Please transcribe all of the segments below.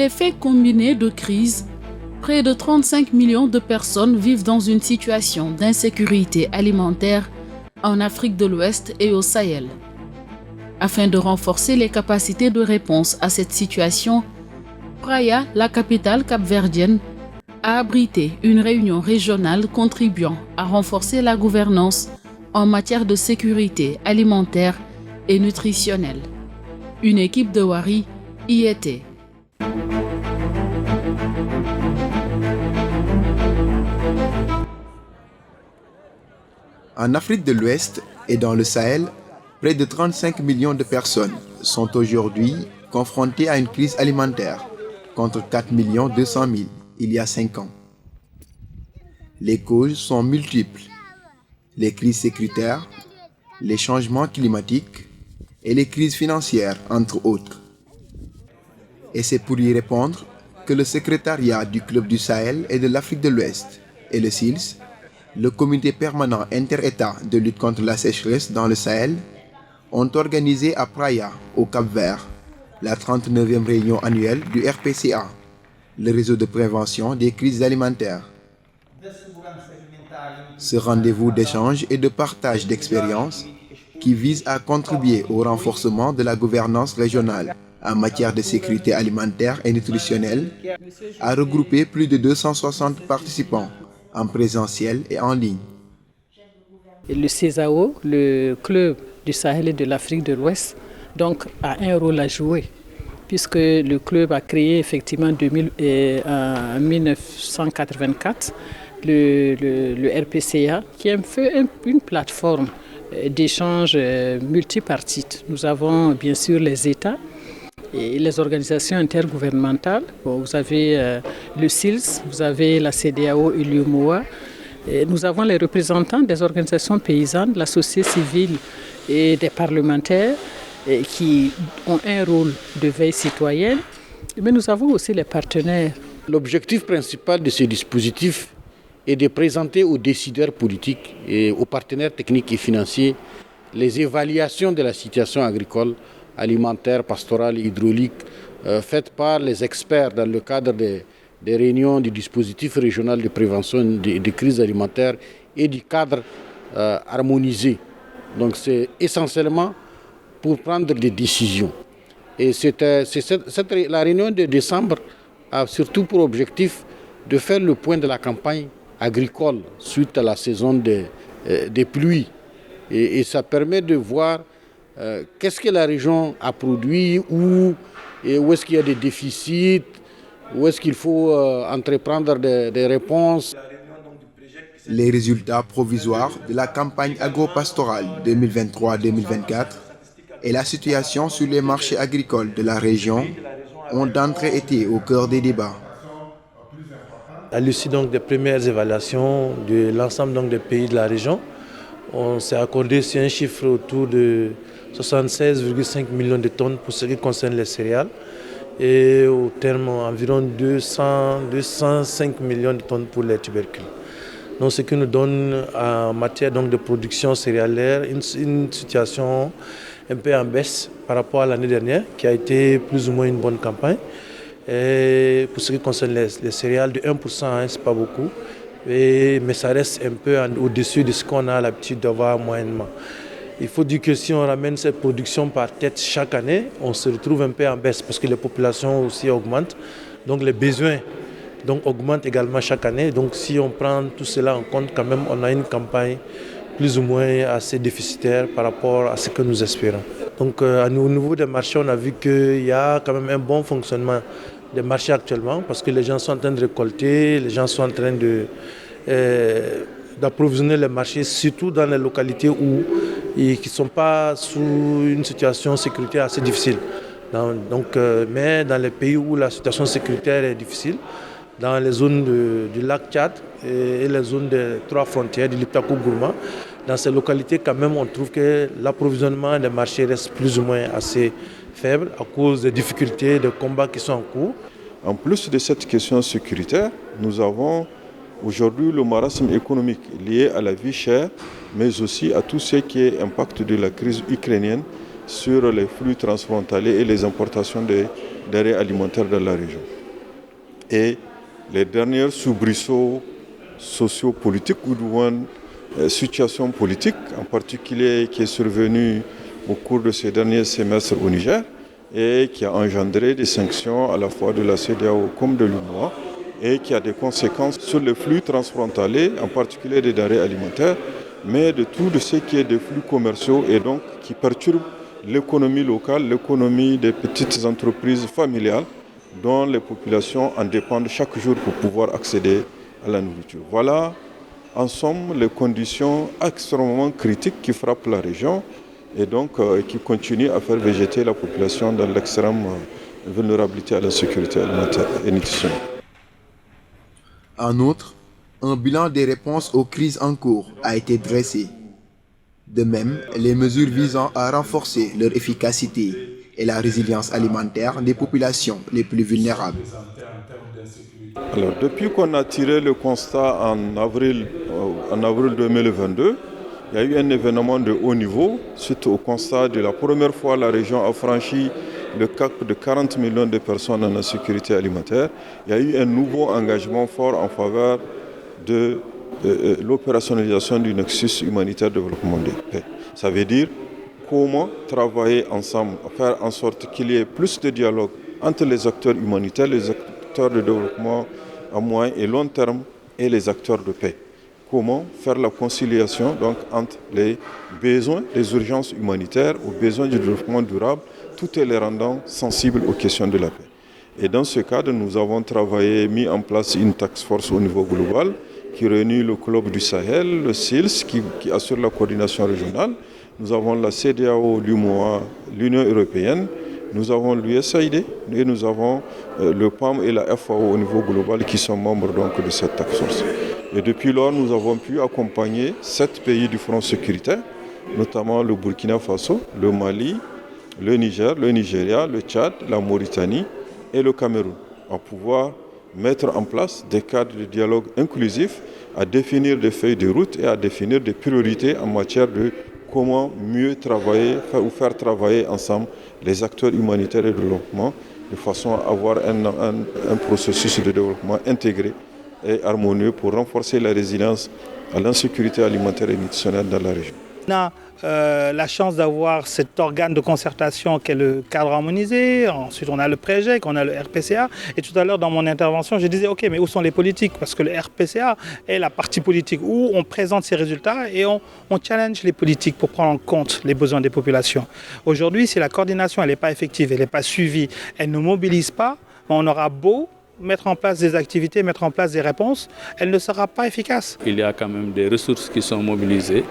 l'effet combiné de crise, près de 35 millions de personnes vivent dans une situation d'insécurité alimentaire en Afrique de l'Ouest et au Sahel. Afin de renforcer les capacités de réponse à cette situation, Praia, la capitale capverdienne, a abrité une réunion régionale contribuant à renforcer la gouvernance en matière de sécurité alimentaire et nutritionnelle. Une équipe de Wari y était. En Afrique de l'Ouest et dans le Sahel, près de 35 millions de personnes sont aujourd'hui confrontées à une crise alimentaire, contre 4 200 000 il y a 5 ans. Les causes sont multiples. Les crises sécuritaires, les changements climatiques et les crises financières, entre autres. Et c'est pour y répondre que le secrétariat du Club du Sahel et de l'Afrique de l'Ouest et le SILS, le comité permanent inter-État de lutte contre la sécheresse dans le Sahel, ont organisé à Praia, au Cap-Vert, la 39e réunion annuelle du RPCA, le réseau de prévention des crises alimentaires. Ce rendez-vous d'échange et de partage d'expériences qui vise à contribuer au renforcement de la gouvernance régionale en matière de sécurité alimentaire et nutritionnelle a regroupé plus de 260 participants en présentiel et en ligne. Le CESAO, le Club du Sahel et de l'Afrique de l'Ouest, donc, a un rôle à jouer, puisque le club a créé effectivement en 1984 le RPCA, qui est un peu une plateforme d'échange multipartite. Nous avons bien sûr les États et les organisations intergouvernementales. Vous avez le SILS, vous avez la CEDEAO et l'UMOA. Nous avons les représentants des organisations paysannes, de la société civile et des parlementaires qui ont un rôle de veille citoyenne. Mais nous avons aussi les partenaires. L'objectif principal de ce dispositif est de présenter aux décideurs politiques et aux partenaires techniques et financiers les évaluations de la situation agricole, alimentaire, pastorale et hydraulique faites par les experts dans le cadre des réunions du dispositif régional de prévention des crises alimentaires et du cadre harmonisé. Donc c'est essentiellement pour prendre des décisions. Et la réunion de décembre a surtout pour objectif de faire le point de la campagne agricole suite à la saison des pluies. Et ça permet de voir qu'est-ce que la région a produit, où est-ce qu'il y a des déficits, où est-ce qu'il faut entreprendre des réponses. Les résultats provisoires de la campagne agro-pastorale 2023-2024 et la situation sur les marchés agricoles de la région ont d'entrée été au cœur des débats. À l'issue des premières évaluations de l'ensemble des pays de la région, on s'est accordé sur un chiffre autour de 76,5 millions de tonnes pour ce qui concerne les céréales et au terme environ 205 millions de tonnes pour les tubercules. Donc, ce qui nous donne en matière de production céréalière une situation un peu en baisse par rapport à l'année dernière qui a été plus ou moins une bonne campagne. Et pour ce qui concerne les céréales, de 1%, ce n'est pas beaucoup, mais ça reste un peu au-dessus de ce qu'on a l'habitude d'avoir moyennement. Il faut dire que si on ramène cette production par tête chaque année, on se retrouve un peu en baisse parce que les populations aussi augmentent, donc les besoins augmentent également chaque année. Donc si on prend tout cela en compte, quand même, on a une campagne plus ou moins assez déficitaire par rapport à ce que nous espérons. Donc au niveau des marchés, on a vu qu'il y a quand même un bon fonctionnement des marchés actuellement parce que les gens sont en train de récolter, les gens sont en train d'approvisionner les marchés, surtout dans les localités qui ne sont pas sous une situation sécuritaire assez difficile. Mais dans les pays où la situation sécuritaire est difficile, dans les zones du lac Tchad et les zones des 3 frontières du Liptako-Gourma, dans ces localités, quand même, on trouve que l'approvisionnement des marchés reste plus ou moins assez faible à cause des difficultés de combats qui sont en cours. En plus de cette question sécuritaire, nous avons aujourd'hui le marasme économique lié à la vie chère, mais aussi à tout ce qui est impact de la crise ukrainienne sur les flux transfrontaliers et les importations des denrées alimentaires dans la région. Et les derniers soubresauts sociopolitiques ou situation politique, en particulier qui est survenue au cours de ces derniers semestres au Niger et qui a engendré des sanctions à la fois de la CEDEAO comme de l'UEMOA et qui a des conséquences sur les flux transfrontaliers, en particulier des denrées alimentaires, mais de tout ce qui est des flux commerciaux et donc qui perturbe l'économie locale, l'économie des petites entreprises familiales dont les populations en dépendent chaque jour pour pouvoir accéder à la nourriture. Voilà en somme les conditions extrêmement critiques qui frappent la région et donc qui continuent à faire végéter la population dans l'extrême vulnérabilité à la sécurité alimentaire et nutritionnelle. En outre, un bilan des réponses aux crises en cours a été dressé. De même, les mesures visant à renforcer leur efficacité et la résilience alimentaire des populations les plus vulnérables. Alors, depuis qu'on a tiré le constat en avril 2022, il y a eu un événement de haut niveau. Suite au constat de la première fois, la région a franchi le cap de 40 millions de personnes en sécurité alimentaire. Il y a eu un nouveau engagement fort en faveur de l'opérationnalisation du nexus humanitaire de développement de paix. Ça veut dire comment travailler ensemble, faire en sorte qu'il y ait plus de dialogue entre les acteurs humanitaires, les acteurs de développement à moyen et long terme et les acteurs de paix. Comment faire la conciliation donc, entre les besoins, les urgences humanitaires, aux besoins du développement durable, tout en les rendant sensibles aux questions de la paix. Et dans ce cadre, nous avons mis en place une task force au niveau global qui réunit le Club du Sahel, le SILS qui assure la coordination régionale. Nous avons la CEDEAO, l'UEMOA, l'Union européenne, nous avons l'USAID et nous avons le PAM et la FAO au niveau global qui sont membres donc, de cette task force. Et depuis lors, nous avons pu accompagner 7 pays du front sécuritaire, notamment le Burkina Faso, le Mali, le Niger, le Nigeria, le Tchad, la Mauritanie et le Cameroun, à pouvoir mettre en place des cadres de dialogue inclusifs, à définir des feuilles de route et à définir des priorités en matière de comment mieux travailler ou faire travailler ensemble les acteurs humanitaires et de développement de façon à avoir un processus de développement intégré et harmonieux pour renforcer la résilience à l'insécurité alimentaire et nutritionnelle dans la région. On a la chance d'avoir cet organe de concertation qui est le cadre harmonisé. Ensuite, on a le PREGEC, on a le RPCA. Et tout à l'heure, dans mon intervention, je disais, OK, mais où sont les politiques? Parce que le RPCA est la partie politique où on présente ces résultats et on challenge les politiques pour prendre en compte les besoins des populations. Aujourd'hui, si la coordination n'est pas effective, elle n'est pas suivie, elle ne mobilise pas, on aura beau mettre en place des activités, mettre en place des réponses, elle ne sera pas efficace. Il y a quand même des ressources qui sont mobilisées,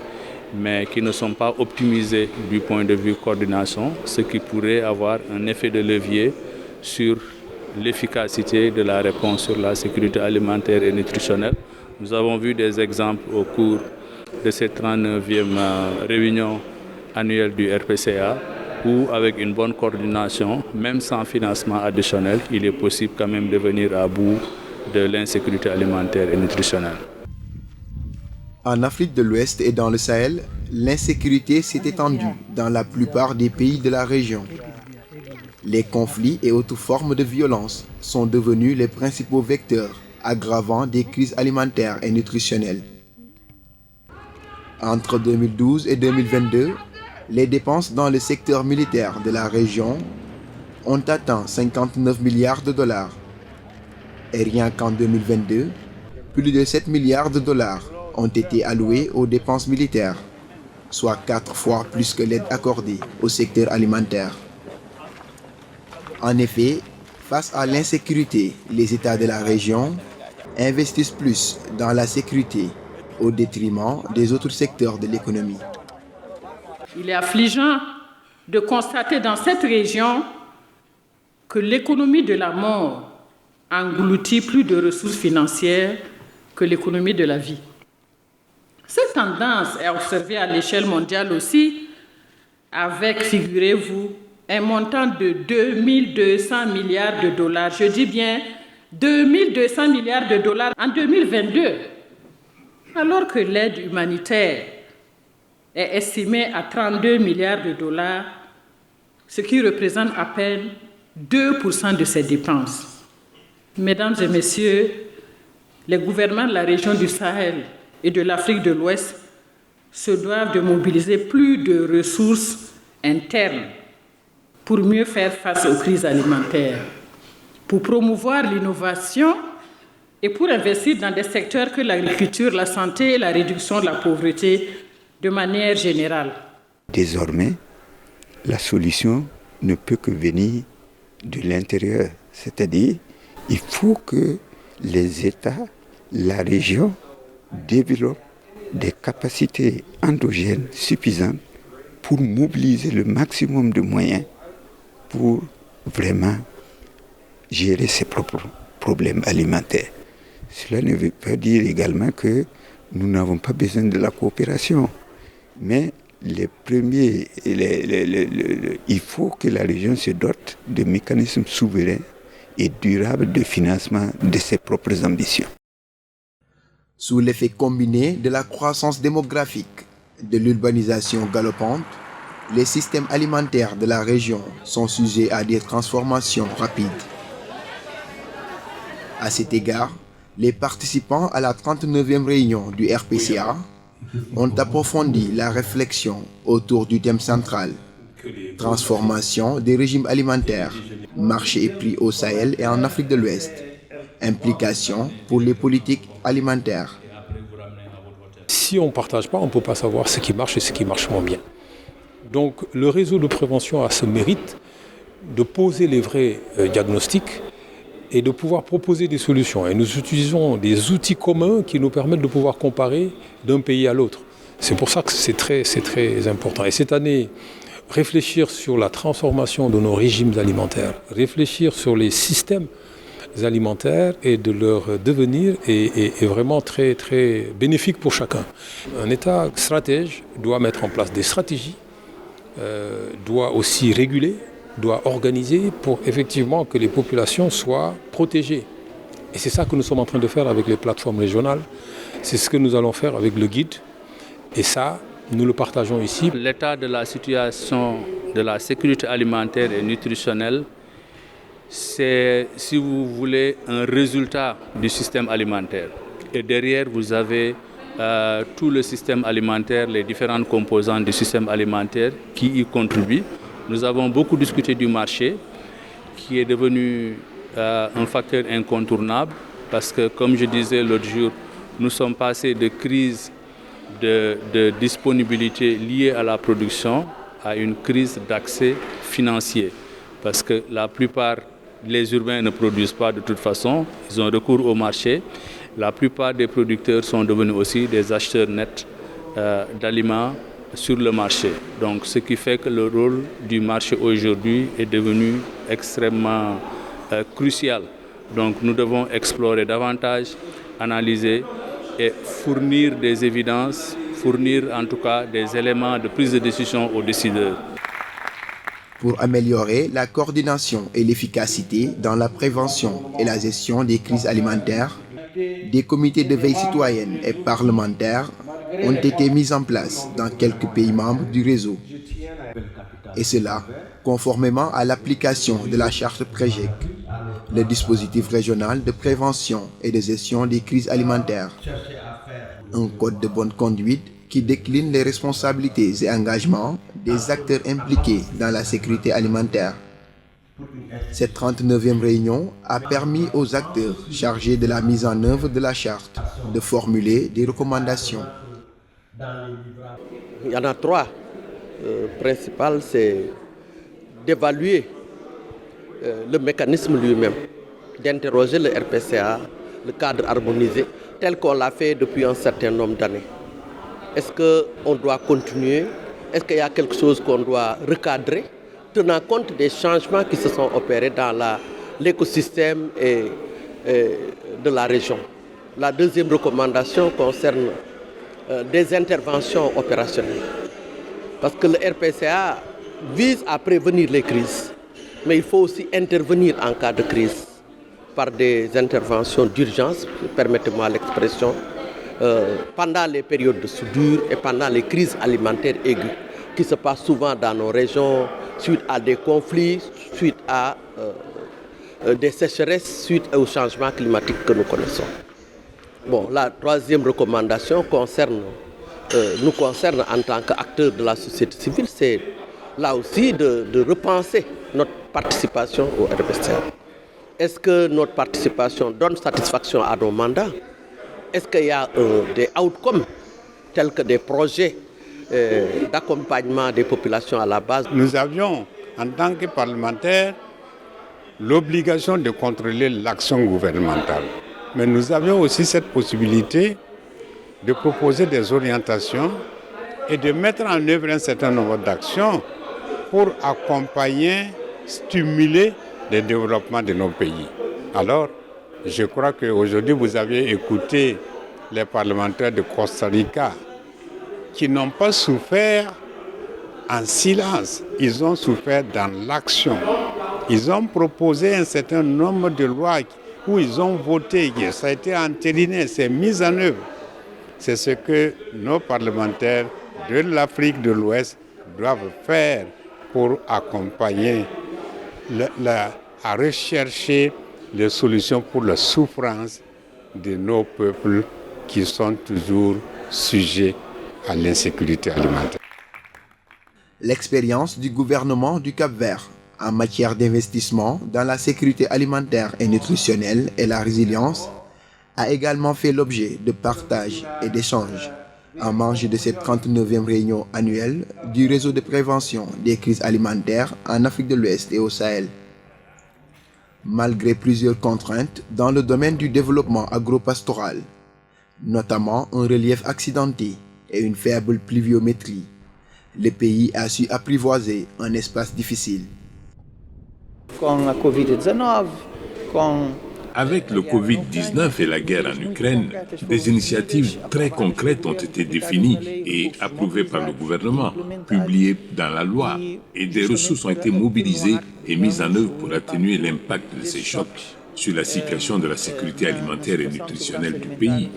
mais qui ne sont pas optimisées du point de vue coordination, ce qui pourrait avoir un effet de levier sur l'efficacité de la réponse sur la sécurité alimentaire et nutritionnelle. Nous avons vu des exemples au cours de cette 39e réunion annuelle du RPCA, où avec une bonne coordination, même sans financement additionnel, il est possible quand même de venir à bout de l'insécurité alimentaire et nutritionnelle. En Afrique de l'Ouest et dans le Sahel, l'insécurité s'est étendue dans la plupart des pays de la région. Les conflits et autres formes de violence sont devenus les principaux vecteurs aggravant des crises alimentaires et nutritionnelles. Entre 2012 et 2022, les dépenses dans le secteur militaire de la région ont atteint 59 milliards de dollars. Et rien qu'en 2022, plus de 7 milliards de dollars ont été alloués aux dépenses militaires, soit 4 fois plus que l'aide accordée au secteur alimentaire. En effet, face à l'insécurité, les États de la région investissent plus dans la sécurité au détriment des autres secteurs de l'économie. Il est affligeant de constater dans cette région que l'économie de la mort engloutit plus de ressources financières que l'économie de la vie. Cette tendance est observée à l'échelle mondiale aussi, avec, figurez-vous, un montant de 2200 milliards de dollars. Je dis bien 2200 milliards de dollars en 2022, alors que l'aide humanitaire est estimée à 32 milliards de dollars, ce qui représente à peine 2% de ses dépenses. Mesdames et messieurs, les gouvernements de la région du Sahel et de l'Afrique de l'Ouest se doivent de mobiliser plus de ressources internes pour mieux faire face aux crises alimentaires, pour promouvoir l'innovation et pour investir dans des secteurs que l'agriculture, la santé et la réduction de la pauvreté de manière générale. Désormais, la solution ne peut que venir de l'intérieur, c'est-à-dire il faut que les États, la région développent des capacités endogènes suffisantes pour mobiliser le maximum de moyens pour vraiment gérer ses propres problèmes alimentaires. Cela ne veut pas dire également que nous n'avons pas besoin de la coopération, mais il faut que la région se dote de mécanismes souverains et durables de financement de ses propres ambitions. Sous l'effet combiné de la croissance démographique, de l'urbanisation galopante, les systèmes alimentaires de la région sont sujets à des transformations rapides. À cet égard, les participants à la 39e réunion du RPCA ont approfondi la réflexion autour du thème central, transformation des régimes alimentaires, marché et prix au Sahel et en Afrique de l'Ouest, implications pour les politiques alimentaires. Si on ne partage pas, on ne peut pas savoir ce qui marche et ce qui marche moins bien. Donc le réseau de prévention a ce mérite de poser les vrais diagnostics et de pouvoir proposer des solutions. Et nous utilisons des outils communs qui nous permettent de pouvoir comparer d'un pays à l'autre. C'est pour ça que c'est très important. Et cette année, réfléchir sur la transformation de nos régimes alimentaires, réfléchir sur les systèmes alimentaires et de leur devenir est vraiment très, très bénéfique pour chacun. Un État stratège doit mettre en place des stratégies, doit aussi réguler, doit organiser pour effectivement que les populations soient protégées. Et c'est ça que nous sommes en train de faire avec les plateformes régionales. C'est ce que nous allons faire avec le guide. Et ça, nous le partageons ici. L'état de la situation de la sécurité alimentaire et nutritionnelle, c'est, si vous voulez, un résultat du système alimentaire. Et derrière, vous avez tout le système alimentaire, les différentes composantes du système alimentaire qui y contribuent. Nous avons beaucoup discuté du marché, qui est devenu un facteur incontournable, parce que, comme je disais l'autre jour, nous sommes passés de crise de disponibilité liée à la production à une crise d'accès financier. Parce que la plupart, les urbains ne produisent pas de toute façon, ils ont recours au marché. La plupart des producteurs sont devenus aussi des acheteurs nets d'aliments sur le marché. Donc, ce qui fait que le rôle du marché aujourd'hui est devenu extrêmement crucial. Donc, nous devons explorer davantage, analyser et fournir des évidences, fournir en tout cas des éléments de prise de décision aux décideurs. Pour améliorer la coordination et l'efficacité dans la prévention et la gestion des crises alimentaires, des comités de veille citoyenne et parlementaires ont été mis en place dans quelques pays membres du réseau. Et cela, conformément à l'application de la charte PREGEC, le dispositif régional de prévention et de gestion des crises alimentaires. Un code de bonne conduite qui décline les responsabilités et engagements des acteurs impliqués dans la sécurité alimentaire. Cette 39e réunion a permis aux acteurs chargés de la mise en œuvre de la charte de formuler des recommandations. Il y en a trois principales, c'est d'évaluer le mécanisme lui-même, d'interroger le RPCA, le cadre harmonisé, tel qu'on l'a fait depuis un certain nombre d'années. Est-ce qu'on doit continuer? Est-ce qu'il y a quelque chose qu'on doit recadrer, tenant compte des changements qui se sont opérés dans l'écosystème de la région? La deuxième recommandation concerne des interventions opérationnelles. Parce que le RPCA vise à prévenir les crises, mais il faut aussi intervenir en cas de crise par des interventions d'urgence, permettez-moi l'expression, pendant les périodes de soudure et pendant les crises alimentaires aiguës qui se passent souvent dans nos régions suite à des conflits, suite à des sécheresses suite au changement climatique que nous connaissons. Bon, la troisième recommandation nous concerne en tant qu'acteurs de la société civile, c'est là aussi de repenser notre participation au RPCA. Est-ce que notre participation donne satisfaction à nos mandats? Est-ce qu'il y a des outcomes tels que des projets d'accompagnement des populations à la base? Nous avions, en tant que parlementaires, l'obligation de contrôler l'action gouvernementale. Mais nous avions aussi cette possibilité de proposer des orientations et de mettre en œuvre un certain nombre d'actions pour accompagner, stimuler le développement de nos pays. Alors, je crois qu'aujourd'hui, vous avez écouté les parlementaires de Costa Rica qui n'ont pas souffert en silence, ils ont souffert dans l'action. Ils ont proposé un certain nombre de lois où ils ont voté, ça a été entériné, c'est mis en œuvre. C'est ce que nos parlementaires de l'Afrique de l'Ouest doivent faire pour accompagner à rechercher des solutions pour la souffrance de nos peuples qui sont toujours sujets à l'insécurité alimentaire. L'expérience du gouvernement du Cap-Vert en matière d'investissement dans la sécurité alimentaire et nutritionnelle et la résilience a également fait l'objet de partage et d'échanges en marge de cette 39e réunion annuelle du réseau de prévention des crises alimentaires en Afrique de l'Ouest et au Sahel. Malgré plusieurs contraintes dans le domaine du développement agropastoral, notamment un relief accidenté et une faible pluviométrie, le pays a su apprivoiser un espace difficile. Avec le Covid-19 et la guerre en Ukraine, des initiatives très concrètes ont été définies et approuvées par le gouvernement, publiées dans la loi, et des ressources ont été mobilisées et mises en œuvre pour atténuer l'impact de ces chocs sur la situation de la sécurité alimentaire et nutritionnelle du pays.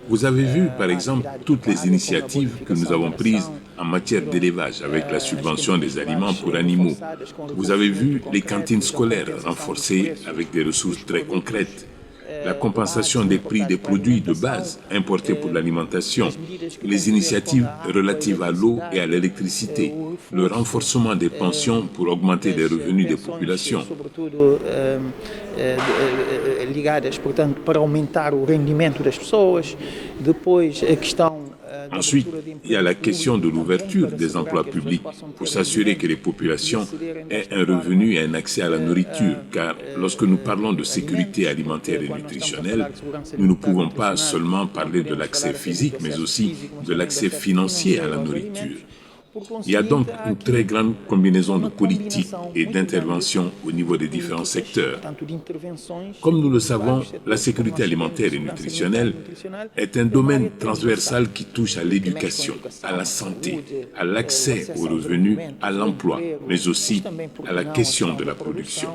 Vous avez vu, par exemple, toutes les initiatives que nous avons prises en matière d'élevage avec la subvention des aliments pour animaux. Vous avez vu les cantines scolaires renforcées avec des ressources très concrètes. La compensation des prix des produits de base importés pour l'alimentation, les initiatives relatives à l'eau et à l'électricité, le renforcement des pensions pour augmenter les revenus des populations. Ensuite, il y a la question de l'ouverture des emplois publics pour s'assurer que les populations aient un revenu et un accès à la nourriture, car lorsque nous parlons de sécurité alimentaire et nutritionnelle, nous ne pouvons pas seulement parler de l'accès physique, mais aussi de l'accès financier à la nourriture. Il y a donc une très grande combinaison de politiques et d'interventions au niveau des différents secteurs. Comme nous le savons, la sécurité alimentaire et nutritionnelle est un domaine transversal qui touche à l'éducation, à la santé, à l'accès aux revenus, à l'emploi, mais aussi à la question de la production.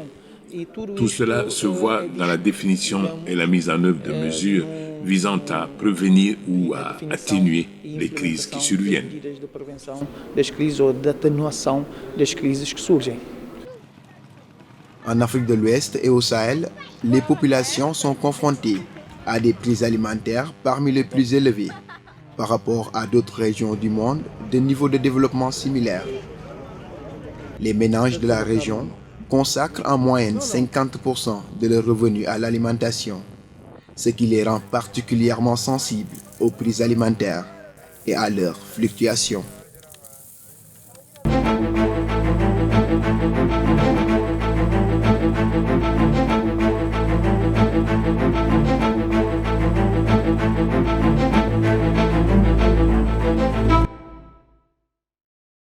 Tout cela se voit dans la définition et la mise en œuvre de mesures visant à prévenir ou à atténuer les crises qui surviennent. En Afrique de l'Ouest et au Sahel, les populations sont confrontées à des prix alimentaires parmi les plus élevés par rapport à d'autres régions du monde de niveau de développement similaire. Les ménages de la région consacrent en moyenne 50% de leurs revenus à l'alimentation, ce qui les rend particulièrement sensibles aux prix alimentaires et à leurs fluctuations.